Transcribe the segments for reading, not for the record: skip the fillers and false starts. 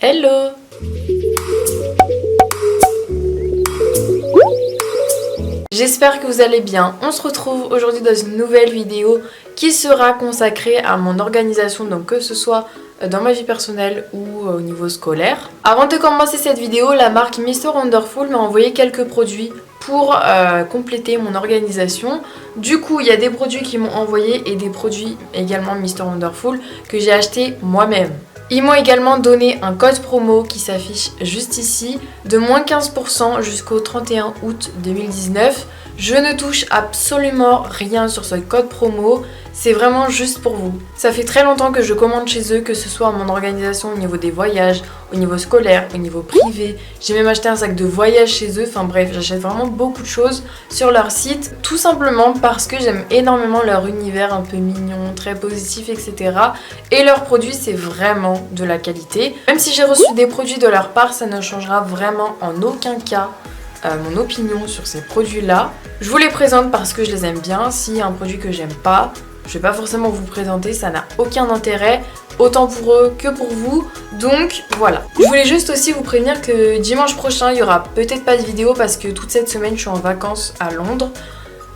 Hello! J'espère que vous allez bien. On se retrouve aujourd'hui dans une nouvelle vidéo qui sera consacrée à mon organisation, donc que ce soit dans ma vie personnelle ou au niveau scolaire. Avant de commencer cette vidéo, la marque Mr Wonderful m'a envoyé quelques produits pour compléter mon organisation. Du coup, il y a des produits qui m'ont envoyé et des produits également Mr Wonderful que j'ai acheté moi-même. Ils m'ont également donné un code promo qui s'affiche juste ici de moins 15% jusqu'au 31 août 2019. Je ne touche absolument rien sur ce code promo, c'est vraiment juste pour vous. Ça fait très longtemps que je commande chez eux, que ce soit mon organisation au niveau des voyages, au niveau scolaire, au niveau privé. J'ai même acheté un sac de voyage chez eux, enfin bref, j'achète vraiment beaucoup de choses sur leur site. Tout simplement parce que j'aime énormément leur univers un peu mignon, très positif, etc. Et leurs produits, c'est vraiment de la qualité. Même si j'ai reçu des produits de leur part, ça ne changera vraiment en aucun cas mon opinion sur ces produits-là. Je vous les présente parce que je les aime bien. S'il y a un produit que j'aime pas, je vais pas forcément vous présenter, ça n'a aucun intérêt, autant pour eux que pour vous. Donc voilà. Je voulais juste aussi vous prévenir que dimanche prochain, il y aura peut-être pas de vidéo parce que toute cette semaine, je suis en vacances à Londres.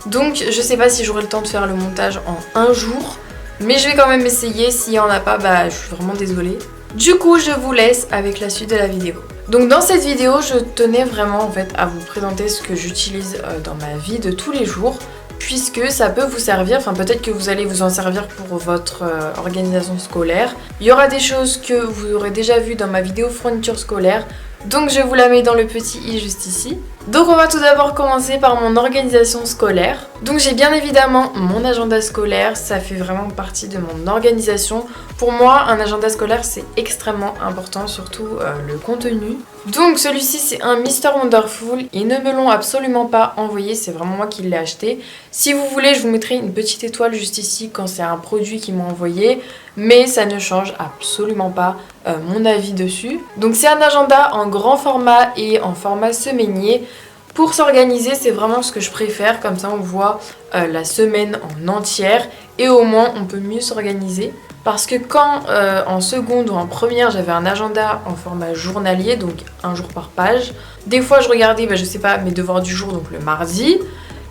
Donc je sais pas si j'aurai le temps de faire le montage en un jour, mais je vais quand même essayer. S'il y en a pas, bah je suis vraiment désolée. Du coup, je vous laisse avec la suite de la vidéo. Donc dans cette vidéo, je tenais vraiment en fait à vous présenter ce que j'utilise dans ma vie de tous les jours, puisque ça peut vous servir, enfin peut-être que vous allez vous en servir pour votre organisation scolaire. Il y aura des choses que vous aurez déjà vues dans ma vidéo fourniture scolaire, donc je vous la mets dans le petit i juste ici. Donc on va tout d'abord commencer par mon organisation scolaire. Donc j'ai bien évidemment mon agenda scolaire, ça fait vraiment partie de mon organisation. Pour moi, un agenda scolaire c'est extrêmement important, surtout le contenu. Donc celui-ci c'est un Mr Wonderful, ils ne me l'ont absolument pas envoyé, c'est vraiment moi qui l'ai acheté. Si vous voulez, je vous mettrai une petite étoile juste ici quand c'est un produit qu'ils m'ont envoyé, mais ça ne change absolument pas mon avis dessus. Donc c'est un agenda en grand format et en format semainier. Pour s'organiser, c'est vraiment ce que je préfère, comme ça on voit la semaine en entière et au moins on peut mieux s'organiser. Parce que quand en seconde ou en première j'avais un agenda en format journalier, donc un jour par page, des fois je regardais, je sais pas, mes devoirs du jour, donc le mardi,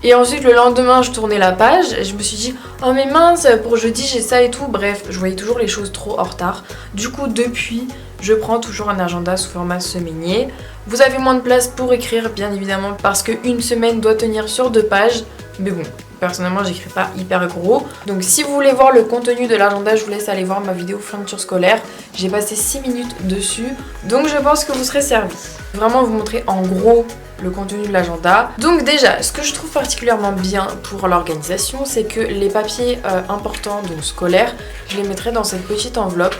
et ensuite le lendemain je tournais la page et je me suis dit oh mais mince, pour jeudi j'ai ça et tout, bref, je voyais toujours les choses trop en retard. Du coup depuis, je prends toujours un agenda sous format semainier. Vous avez moins de place pour écrire bien évidemment parce qu'une semaine doit tenir sur 2 pages, mais bon, personnellement j'écris pas hyper gros. Donc si vous voulez voir le contenu de l'agenda, je vous laisse aller voir ma vidéo fourniture scolaire. J'ai passé 6 minutes dessus, donc je pense que vous serez servis. Vraiment vous montrer en gros le contenu de l'agenda. Donc déjà, ce que je trouve particulièrement bien pour l'organisation, c'est que les papiers importants, donc scolaires, je les mettrai dans cette petite enveloppe.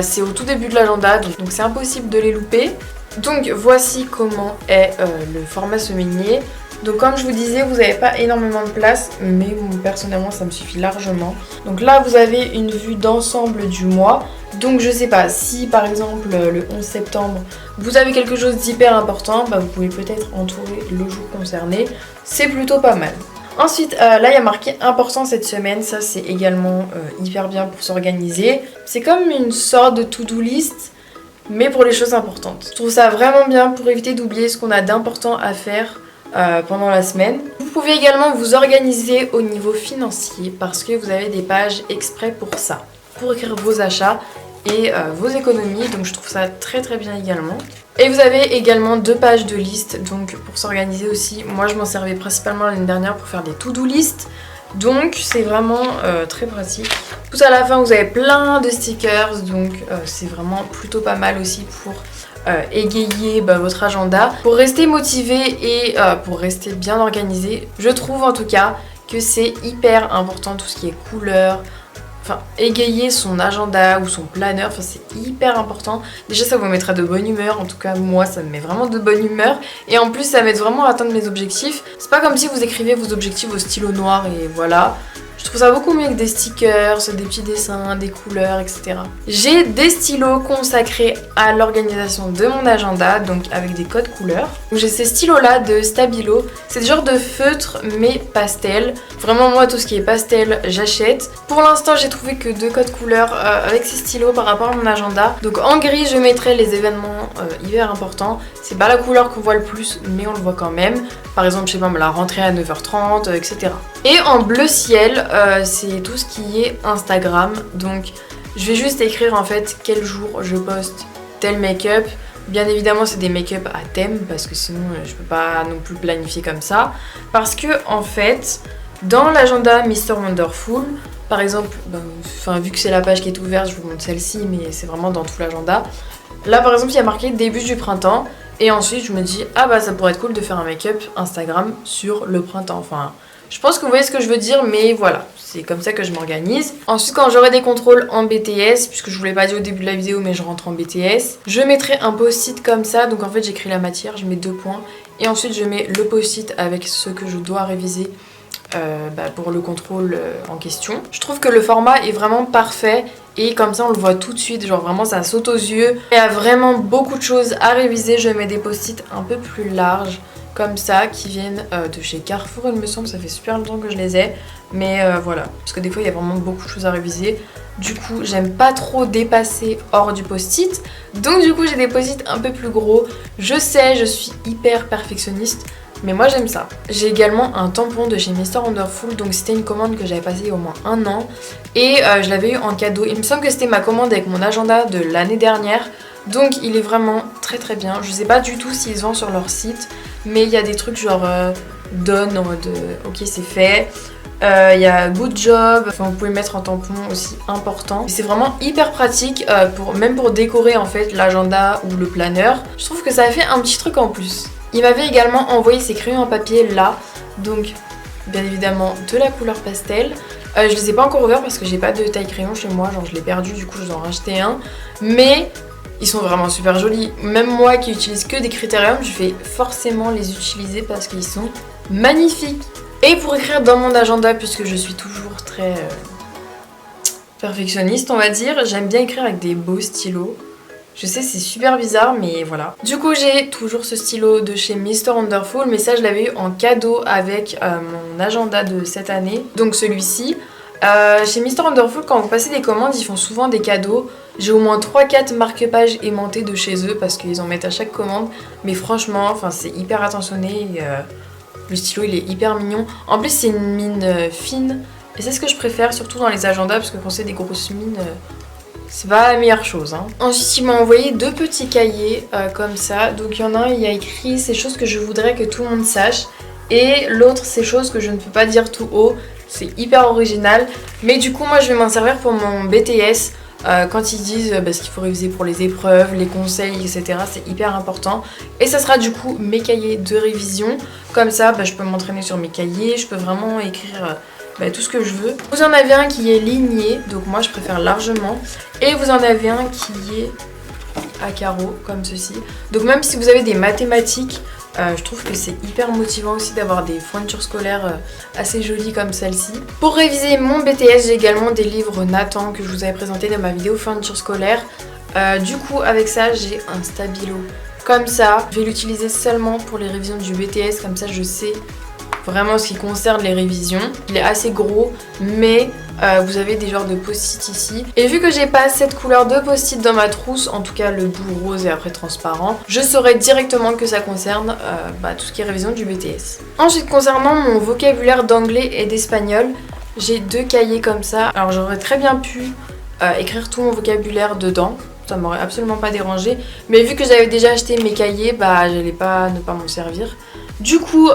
C'est au tout début de l'agenda, donc c'est impossible de les louper. Donc voici comment est le format semainier. Donc comme je vous disais, vous n'avez pas énormément de place, mais personnellement ça me suffit largement. Donc là vous avez une vue d'ensemble du mois. Donc je sais pas, si par exemple le 11 septembre vous avez quelque chose d'hyper important, vous pouvez peut-être entourer le jour concerné. C'est plutôt pas mal. Ensuite, là il y a marqué important cette semaine, ça c'est également hyper bien pour s'organiser. C'est comme une sorte de to-do list, mais pour les choses importantes. Je trouve ça vraiment bien pour éviter d'oublier ce qu'on a d'important à faire pendant la semaine. Vous pouvez également vous organiser au niveau financier parce que vous avez des pages exprès pour ça, pour écrire vos achats et vos économies, donc je trouve ça très très bien également. Et vous avez également 2 pages de liste, donc pour s'organiser aussi. Moi je m'en servais principalement l'année dernière pour faire des to-do list, donc c'est vraiment très pratique. Tout à la fin vous avez plein de stickers, donc c'est vraiment plutôt pas mal aussi pour égayer votre agenda. Pour rester motivé et pour rester bien organisé, je trouve en tout cas que c'est hyper important tout ce qui est couleurs. Enfin, égayer son agenda ou son planeur, c'est hyper important. Déjà ça vous mettra de bonne humeur, en tout cas moi ça me met vraiment de bonne humeur. Et en plus ça m'aide vraiment à atteindre mes objectifs. C'est pas comme si vous écrivez vos objectifs au stylo noir et voilà. Je trouve ça beaucoup mieux que des stickers, des petits dessins, des couleurs, etc. J'ai des stylos consacrés à l'organisation de mon agenda, donc avec des codes couleurs. J'ai ces stylos là de Stabilo, c'est des genres de feutres mais pastel. Vraiment moi tout ce qui est pastel j'achète. Pour l'instant j'ai trouvé que 2 codes couleurs avec ces stylos par rapport à mon agenda. Donc en gris je mettrai les événements hyper importants. C'est pas la couleur qu'on voit le plus mais on le voit quand même. Par exemple je sais pas la rentrée à 9h30 etc. Et en bleu ciel c'est tout ce qui est Instagram. Donc je vais juste écrire en fait quel jour je poste tel make-up. Bien évidemment c'est des make-up à thème parce que sinon je peux pas non plus planifier comme ça. Parce que en fait dans l'agenda Mr Wonderful, par exemple, vu que c'est la page qui est ouverte, je vous montre celle-ci, mais c'est vraiment dans tout l'agenda. Là par exemple il y a marqué début du printemps et ensuite je me dis ah bah ça pourrait être cool de faire un make-up Instagram sur le printemps. Enfin je pense que vous voyez ce que je veux dire mais voilà, c'est comme ça que je m'organise. Ensuite quand j'aurai des contrôles en BTS, puisque je vous l'ai pas dit au début de la vidéo mais je rentre en BTS, je mettrai un post-it comme ça, donc en fait j'écris la matière, je mets 2 points et ensuite je mets le post-it avec ce que je dois réviser pour le contrôle en question. Je trouve que le format est vraiment parfait et comme ça on le voit tout de suite, genre vraiment ça saute aux yeux. Il y a vraiment beaucoup de choses à réviser, je mets des post-it un peu plus larges comme ça qui viennent de chez Carrefour il me semble, ça fait super longtemps que je les ai mais voilà, parce que des fois il y a vraiment beaucoup de choses à réviser. Du coup j'aime pas trop dépasser hors du post-it, donc du coup j'ai des post-it un peu plus gros. Je sais, je suis hyper perfectionniste mais moi j'aime ça. J'ai également un tampon de chez Mr Wonderful, donc c'était une commande que j'avais passée il y a au moins 1 an et je l'avais eu en cadeau. Il me semble que c'était ma commande avec mon agenda de l'année dernière, donc il est vraiment très très bien. Je sais pas du tout s'ils vendent sur leur site, mais il y a des trucs genre done en mode ok c'est fait. Il y a good job, enfin, vous pouvez mettre un tampon aussi important. C'est vraiment hyper pratique même pour décorer en fait l'agenda ou le planeur. Je trouve que ça fait un petit truc en plus. Il m'avait également envoyé ses crayons en papier là, donc bien évidemment de la couleur pastel. Je les ai pas encore ouverts parce que j'ai pas de taille crayon chez moi, genre je l'ai perdu, du coup je dois en racheter un. Mais ils sont vraiment super jolis. Même moi qui utilise que des critériums, je vais forcément les utiliser parce qu'ils sont magnifiques. Et pour écrire dans mon agenda, puisque je suis toujours très perfectionniste on va dire, j'aime bien écrire avec des beaux stylos. Je sais c'est super bizarre mais voilà. Du coup j'ai toujours ce stylo de chez Mr Wonderful, mais ça je l'avais eu en cadeau avec mon agenda de cette année. Donc celui-ci. Chez Mr Wonderful quand vous passez des commandes ils font souvent des cadeaux. J'ai au moins 3-4 marque-pages aimantés de chez eux parce qu'ils en mettent à chaque commande. Mais franchement c'est hyper attentionné et, le stylo il est hyper mignon. En plus c'est une mine fine et c'est ce que je préfère surtout dans les agendas parce que quand c'est des grosses mines c'est pas la meilleure chose hein. Ensuite il m'a envoyé 2 petits cahiers comme ça. Donc il y en a un, il y a écrit ces choses que je voudrais que tout le monde sache et l'autre ces choses que je ne peux pas dire tout haut. C'est hyper original mais du coup moi je vais m'en servir pour mon BTS. Quand ils disent ce qu'il faut réviser pour les épreuves, les conseils, etc. C'est hyper important. Et ça sera du coup mes cahiers de révision. Comme ça, je peux m'entraîner sur mes cahiers, je peux vraiment écrire tout ce que je veux. Vous en avez un qui est ligné, donc moi je préfère largement. Et vous en avez un qui est à carreaux, comme ceci. Donc même si vous avez des mathématiques, je trouve que c'est hyper motivant aussi d'avoir des fournitures scolaires assez jolies comme celle-ci. Pour réviser mon BTS, j'ai également des livres Nathan que je vous avais présenté dans ma vidéo fourniture scolaire. Du coup, avec ça, j'ai un stabilo comme ça. Je vais l'utiliser seulement pour les révisions du BTS, comme ça je sais vraiment ce qui concerne les révisions. Il est assez gros, mais vous avez des genres de post-it ici. Et vu que j'ai pas cette couleur de post-it dans ma trousse, en tout cas le bout rose et après transparent, je saurai directement que ça concerne tout ce qui est révision du BTS. Ensuite, concernant mon vocabulaire d'anglais et d'espagnol, j'ai 2 cahiers comme ça. Alors j'aurais très bien pu écrire tout mon vocabulaire dedans. Ça m'aurait absolument pas dérangé. Mais vu que j'avais déjà acheté mes cahiers, j'allais pas ne pas m'en servir. Du coup,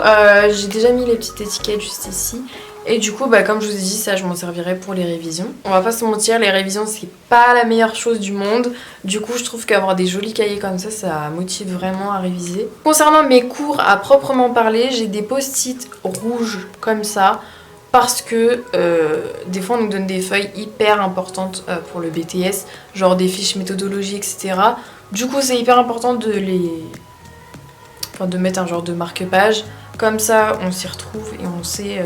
j'ai déjà mis les petites étiquettes juste ici. Et du coup, comme je vous ai dit, ça je m'en servirai pour les révisions. On va pas se mentir, les révisions c'est pas la meilleure chose du monde. Du coup, je trouve qu'avoir des jolis cahiers comme ça motive vraiment à réviser. Concernant mes cours à proprement parler, j'ai des post-it rouges comme ça. Parce que des fois on nous donne des feuilles hyper importantes pour le BTS, genre des fiches méthodologie, etc. Du coup c'est hyper important de mettre un genre de marque-page. Comme ça on s'y retrouve et on sait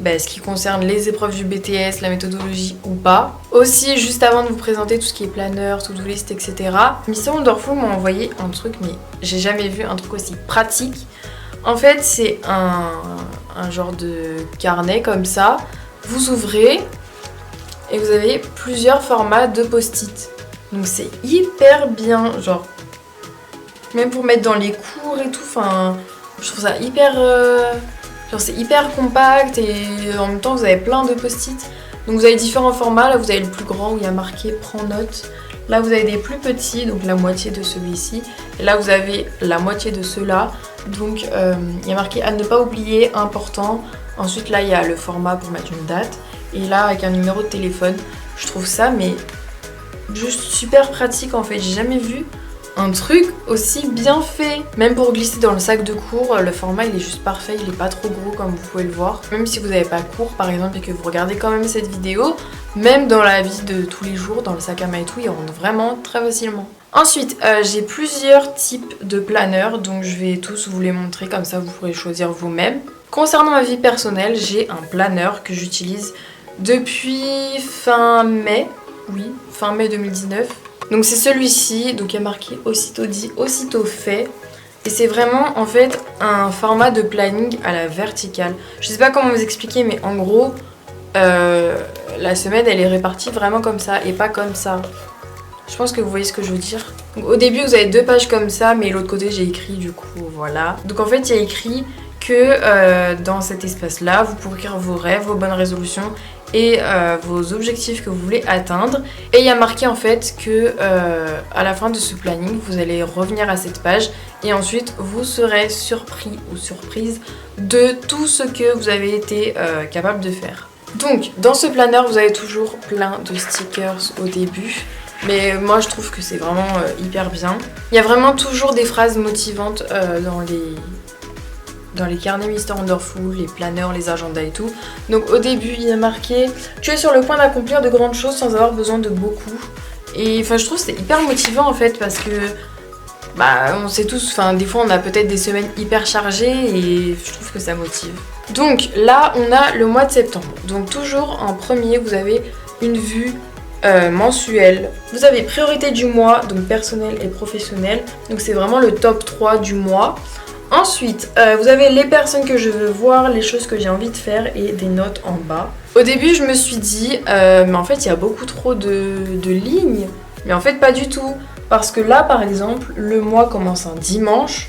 ce qui concerne les épreuves du BTS, la méthodologie ou pas. Aussi, juste avant de vous présenter tout ce qui est planeur, to-do list, etc. Mr Wonderful m'a envoyé un truc, mais j'ai jamais vu un truc aussi pratique. En fait, c'est un genre de carnet comme ça. Vous ouvrez et vous avez plusieurs formats de post-it. Donc c'est hyper bien, genre même pour mettre dans les cours et tout. Enfin, je trouve ça hyper, genre c'est hyper compact et en même temps vous avez plein de post-it. Donc vous avez différents formats. Là vous avez le plus grand où il y a marqué prends note. Là vous avez des plus petits, donc la moitié de celui-ci. Et là vous avez la moitié de ceux-là. Donc il y a marqué à ne pas oublier, important. Ensuite là il y a le format pour mettre une date. Et là avec un numéro de téléphone. Je trouve ça mais juste super pratique en fait. J'ai jamais vu un truc aussi bien fait. Même pour glisser dans le sac de cours, le format il est juste parfait. Il est pas trop gros comme vous pouvez le voir. Même si vous n'avez pas cours par exemple et que vous regardez quand même cette vidéo, même dans la vie de tous les jours, dans le sac à main et tout, il rentre vraiment très facilement. Ensuite, j'ai plusieurs types de planeurs, donc je vais tous vous les montrer, comme ça vous pourrez choisir vous-même. Concernant ma vie personnelle, j'ai un planeur que j'utilise depuis fin mai, oui, fin mai 2019. Donc c'est celui-ci, donc il y a marqué aussitôt dit, aussitôt fait. Et c'est vraiment en fait un format de planning à la verticale. Je sais pas comment vous expliquer, mais en gros, la semaine elle est répartie vraiment comme ça et pas comme ça. Je pense que vous voyez ce que je veux dire. Donc, au début vous avez 2 pages comme ça, mais l'autre côté j'ai écrit du coup, voilà. Donc en fait il y a écrit que dans cet espace-là, vous pourrez écrire vos rêves, vos bonnes résolutions et vos objectifs que vous voulez atteindre. Et il y a marqué en fait que à la fin de ce planning, vous allez revenir à cette page et ensuite vous serez surpris ou surprise de tout ce que vous avez été capable de faire. Donc dans ce planeur, vous avez toujours plein de stickers au début. Mais moi je trouve que c'est vraiment hyper bien. Il y a vraiment toujours des phrases motivantes dans les carnets Mr Wonderful, les planeurs, les agendas et tout. Donc au début il y a marqué « Tu es sur le point d'accomplir de grandes choses sans avoir besoin de beaucoup ». Et enfin je trouve que c'est hyper motivant en fait parce que on sait tous, enfin des fois on a peut-être des semaines hyper chargées et je trouve que ça motive. Donc là on a le mois de septembre. Donc toujours en premier vous avez une vue mensuelle. Vous avez priorité du mois, donc personnel et professionnel. Donc c'est vraiment le top 3 du mois. Ensuite, vous avez les personnes que je veux voir, les choses que j'ai envie de faire et des notes en bas. Au début, je me suis dit, mais en fait, il y a beaucoup trop de lignes. Mais en fait, pas du tout. Parce que là, par exemple, le mois commence un dimanche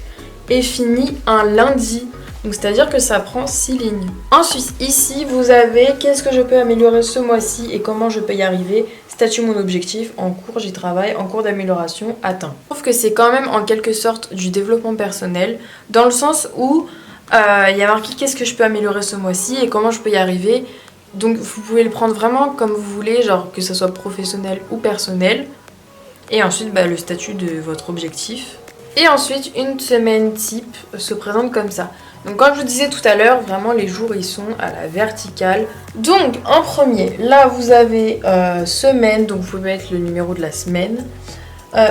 et finit un lundi. Donc c'est-à-dire que ça prend 6 lignes. Ensuite, ici, vous avez qu'est-ce que je peux améliorer ce mois-ci et comment je peux y arriver. Statut mon objectif, en cours j'y travaille, en cours d'amélioration, atteint. Je trouve que c'est quand même en quelque sorte du développement personnel, dans le sens où il y a marqué qu'est-ce que je peux améliorer ce mois-ci et comment je peux y arriver. Donc vous pouvez le prendre vraiment comme vous voulez, genre que ce soit professionnel ou personnel. Et ensuite le statut de votre objectif. Et ensuite une semaine type se présente comme ça. Donc comme je vous disais tout à l'heure, vraiment les jours ils sont à la verticale. Donc en premier, là vous avez semaine, donc vous pouvez mettre le numéro de la semaine.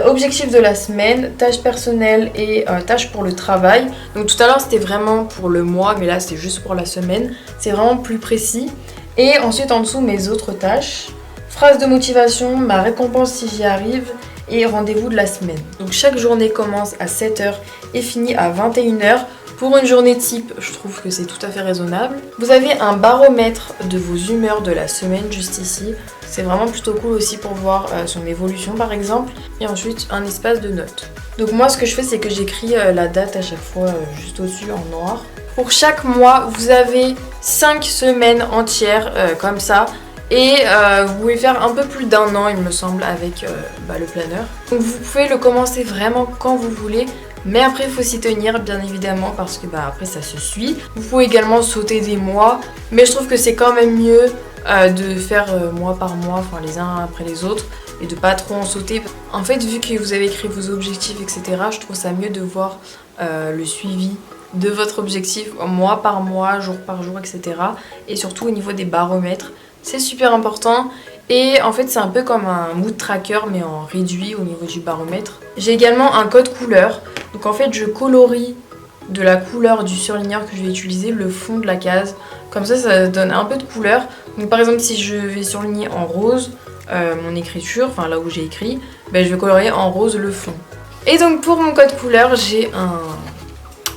Objectif de la semaine, tâches personnelles et tâches pour le travail. Donc tout à l'heure c'était vraiment pour le mois, mais là c'est juste pour la semaine. C'est vraiment plus précis. Et ensuite en dessous mes autres tâches. Phrase de motivation, ma récompense si j'y arrive et rendez-vous de la semaine. Donc chaque journée commence à 7h et finit à 21h. Pour une journée type, je trouve que c'est tout à fait raisonnable. Vous avez un baromètre de vos humeurs de la semaine juste ici. C'est vraiment plutôt cool aussi pour voir son évolution par exemple. Et ensuite un espace de notes. Donc moi ce que je fais c'est que j'écris la date à chaque fois juste au-dessus en noir. Pour chaque mois vous avez 5 semaines entières comme ça. Et vous pouvez faire un peu plus d'1 an il me semble avec le planeur. Donc vous pouvez le commencer vraiment quand vous voulez. Mais après il faut s'y tenir bien évidemment parce que après ça se suit. Vous pouvez également sauter des mois. Mais je trouve que c'est quand même mieux de faire mois par mois, enfin les uns après les autres. Et de pas trop en sauter. En fait vu que vous avez écrit vos objectifs etc. Je trouve ça mieux de voir le suivi de votre objectif mois par mois, jour par jour etc. Et surtout au niveau des baromètres. C'est super important et en fait c'est un peu comme un mood tracker mais en réduit au niveau du baromètre. J'ai également un code couleur, donc en fait je colorie de la couleur du surligneur que je vais utiliser, le fond de la case. Comme ça donne un peu de couleur. Donc par exemple si je vais surligner en rose mon écriture, enfin là où j'ai écrit, ben, je vais colorier en rose le fond. Et donc pour mon code couleur, j'ai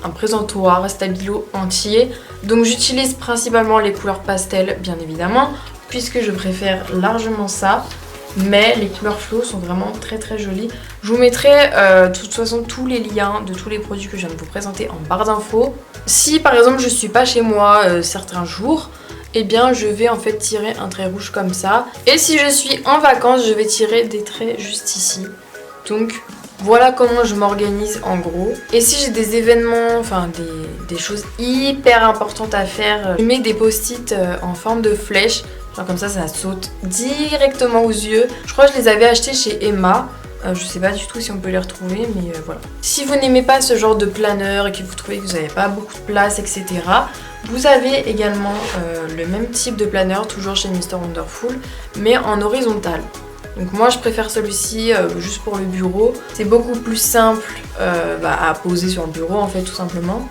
un présentoir stabilo entier. Donc j'utilise principalement les couleurs pastel bien évidemment, puisque je préfère largement ça. Mais les couleurs fluo sont vraiment très très jolies. Je vous mettrai de toute façon tous les liens de tous les produits que je viens de vous présenter en barre d'infos. Si par exemple je suis pas chez moi certains jours, eh bien je vais en fait tirer un trait rouge comme ça. Et si je suis en vacances, je vais tirer des traits juste ici. Donc voilà comment je m'organise en gros. Et si j'ai des événements, enfin des choses hyper importantes à faire, je mets des post-it en forme de flèche. Genre comme ça saute directement aux yeux. Je crois que je les avais achetés chez Emma. Je sais pas du tout si on peut les retrouver, mais voilà. Si vous n'aimez pas ce genre de planeur et que vous trouvez que vous n'avez pas beaucoup de place, etc., vous avez également le même type de planeur, toujours chez Mr Wonderful, mais en horizontal. Donc moi je préfère celui-ci juste pour le bureau. C'est beaucoup plus simple à poser sur le bureau en fait tout simplement.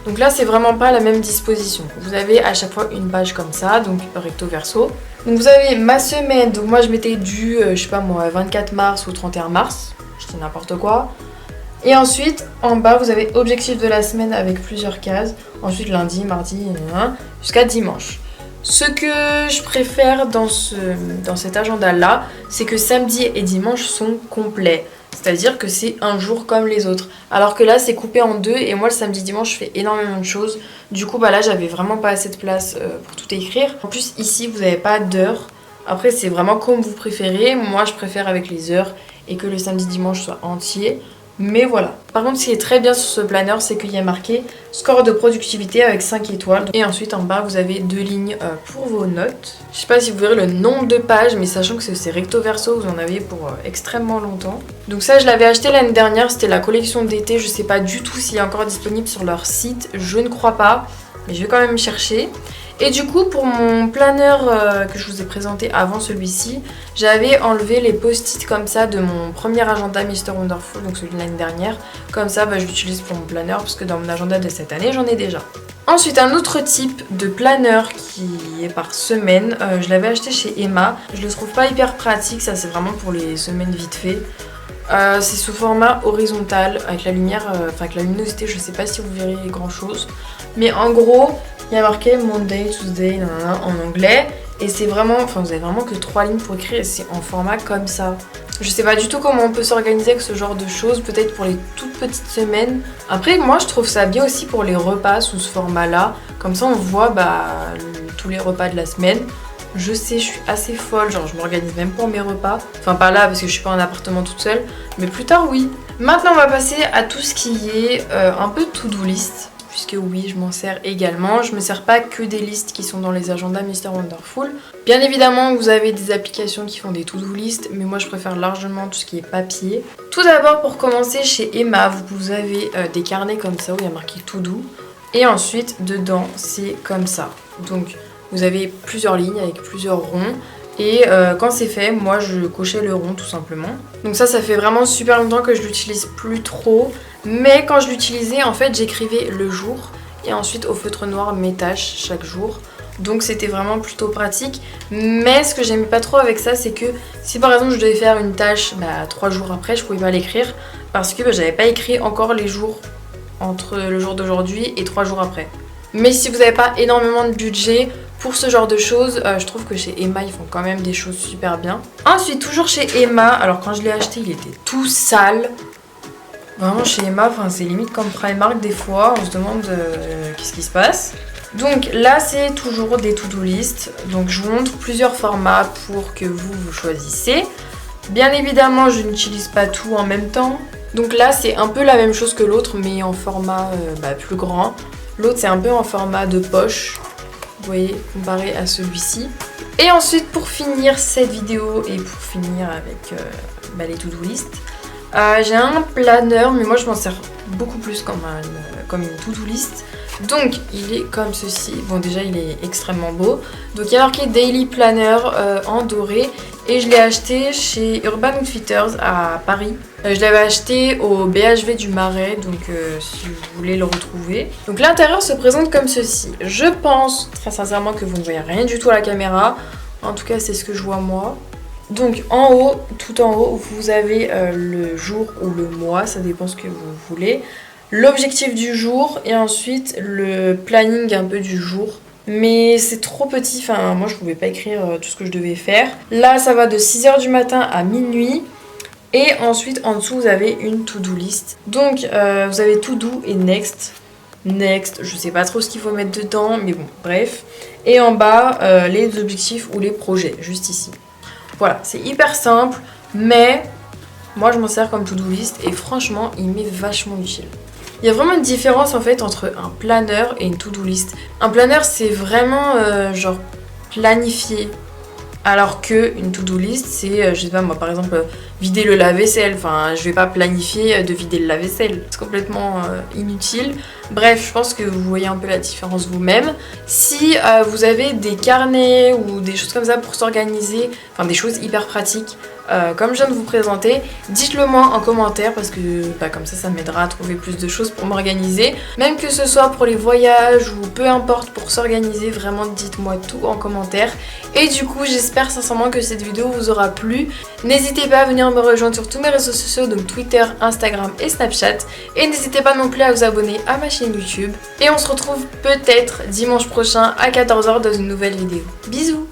Donc là c'est vraiment pas la même disposition. Vous avez à chaque fois une page comme ça, donc recto verso. Donc vous avez ma semaine, donc moi je m'étais due, je sais pas moi, 24 mars ou 31 mars, je dis n'importe quoi. Et ensuite en bas vous avez objectif de la semaine avec plusieurs cases. Ensuite lundi, mardi, jusqu'à dimanche. Ce que je préfère dans cet agenda là, c'est que samedi et dimanche sont complets. C'est-à-dire que c'est un jour comme les autres. Alors que là c'est coupé en deux et moi le samedi dimanche je fais énormément de choses. Du coup là j'avais vraiment pas assez de place pour tout écrire. En plus ici vous n'avez pas d'heures. Après c'est vraiment comme vous préférez. Moi je préfère avec les heures et que le samedi dimanche soit entier. Mais voilà. Par contre ce qui est très bien sur ce planeur c'est qu'il y a marqué score de productivité avec 5 étoiles. Et ensuite en bas vous avez 2 lignes pour vos notes. Je sais pas si vous verrez le nombre de pages, mais sachant que c'est recto verso, vous en avez pour extrêmement longtemps. Donc ça je l'avais acheté l'année dernière, c'était la collection d'été. Je sais pas du tout s'il est encore disponible sur leur site, je ne crois pas. Mais je vais quand même chercher. Et du coup pour mon planeur que je vous ai présenté avant celui-ci, j'avais enlevé les post-it comme ça de mon premier agenda Mr Wonderful, donc celui de l'année dernière. Comme ça je l'utilise pour mon planeur parce que dans mon agenda de cette année j'en ai déjà. Ensuite un autre type de planeur qui est par semaine, je l'avais acheté chez Emma. Je le trouve pas hyper pratique, ça c'est vraiment pour les semaines vite fait. C'est sous format horizontal avec la lumière, avec la luminosité, je sais pas si vous verrez grand chose. Mais en gros, il y a marqué Monday, Tuesday, en anglais. Et c'est vraiment, vous avez vraiment que 3 lignes pour écrire et c'est en format comme ça. Je sais pas du tout comment on peut s'organiser avec ce genre de choses, peut-être pour les toutes petites semaines. Après, moi je trouve ça bien aussi pour les repas sous ce format-là. Comme ça on voit tous les repas de la semaine. Je sais, je suis assez folle, genre je m'organise même pour mes repas. Enfin pas là parce que je suis pas en appartement toute seule, mais plus tard oui. Maintenant on va passer à tout ce qui est un peu to-do list. Puisque oui, je m'en sers également. Je me sers pas que des listes qui sont dans les agendas Mr Wonderful. Bien évidemment, vous avez des applications qui font des to-do list, mais moi je préfère largement tout ce qui est papier. Tout d'abord, pour commencer, chez Emma, vous avez des carnets comme ça où il y a marqué to-do. Et ensuite, dedans, c'est comme ça. Donc, vous avez plusieurs lignes avec plusieurs ronds. Et quand c'est fait, moi je cochais le rond tout simplement. Donc ça fait vraiment super longtemps que je l'utilise plus trop. Mais quand je l'utilisais, en fait, j'écrivais le jour. Et ensuite, au feutre noir, mes tâches chaque jour. Donc c'était vraiment plutôt pratique. Mais ce que j'aimais pas trop avec ça, c'est que si par exemple je devais faire une tâche 3 jours après, je pouvais pas l'écrire. Parce que j'avais pas écrit encore les jours entre le jour d'aujourd'hui et 3 jours après. Mais si vous n'avez pas énormément de budget pour ce genre de choses, je trouve que chez Emma ils font quand même des choses super bien. Ensuite toujours chez Emma, alors quand je l'ai acheté il était tout sale. Vraiment chez Emma, c'est limite comme Primark des fois, on se demande qu'est-ce qui se passe. Donc là c'est toujours des to-do list, donc je vous montre plusieurs formats pour que vous choisissez. Bien évidemment je n'utilise pas tout en même temps. Donc là c'est un peu la même chose que l'autre mais en format plus grand. L'autre c'est un peu en format de poche. Vous voyez, comparé à celui-ci. Et ensuite, pour finir cette vidéo et pour finir avec les to-do list, j'ai un planeur, mais moi je m'en sers beaucoup plus comme une to-do list. Donc il est comme ceci, bon déjà il est extrêmement beau. Donc il y a marqué Daily Planner en doré et je l'ai acheté chez Urban Outfitters à Paris. Je l'avais acheté au BHV du Marais, donc si vous voulez le retrouver. Donc l'intérieur se présente comme ceci. Je pense très sincèrement que vous ne voyez rien du tout à la caméra, en tout cas c'est ce que je vois moi. Donc en haut, tout en haut, vous avez le jour ou le mois, ça dépend ce que vous voulez. L'objectif du jour et ensuite le planning un peu du jour. Mais c'est trop petit, enfin moi je pouvais pas écrire tout ce que je devais faire. Là ça va de 6h du matin à minuit. Et ensuite en dessous vous avez une to-do list. Donc vous avez to-do et next. Next, je sais pas trop ce qu'il faut mettre dedans, mais bon, bref. Et en bas, les objectifs ou les projets, juste ici. Voilà, c'est hyper simple, mais moi je m'en sers comme to-do list et franchement il m'est vachement utile. Il y a vraiment une différence en fait entre un planeur et une to-do list. Un planeur c'est vraiment genre planifié, alors que une to-do list c'est, je sais pas moi par exemple, vider le lave-vaisselle. Enfin je vais pas planifier de vider le lave-vaisselle, c'est complètement inutile. Bref, je pense que vous voyez un peu la différence vous-même. Si vous avez des carnets ou des choses comme ça pour s'organiser, enfin des choses hyper pratiques, comme je viens de vous présenter, dites-le moi en commentaire parce que comme ça m'aidera à trouver plus de choses pour m'organiser. Même que ce soit pour les voyages ou peu importe pour s'organiser, vraiment dites-moi tout en commentaire. Et du coup j'espère sincèrement que cette vidéo vous aura plu. N'hésitez pas à venir me rejoindre sur tous mes réseaux sociaux, donc Twitter, Instagram et Snapchat. Et n'hésitez pas non plus à vous abonner à ma chaîne YouTube. Et on se retrouve peut-être dimanche prochain à 14h dans une nouvelle vidéo. Bisous!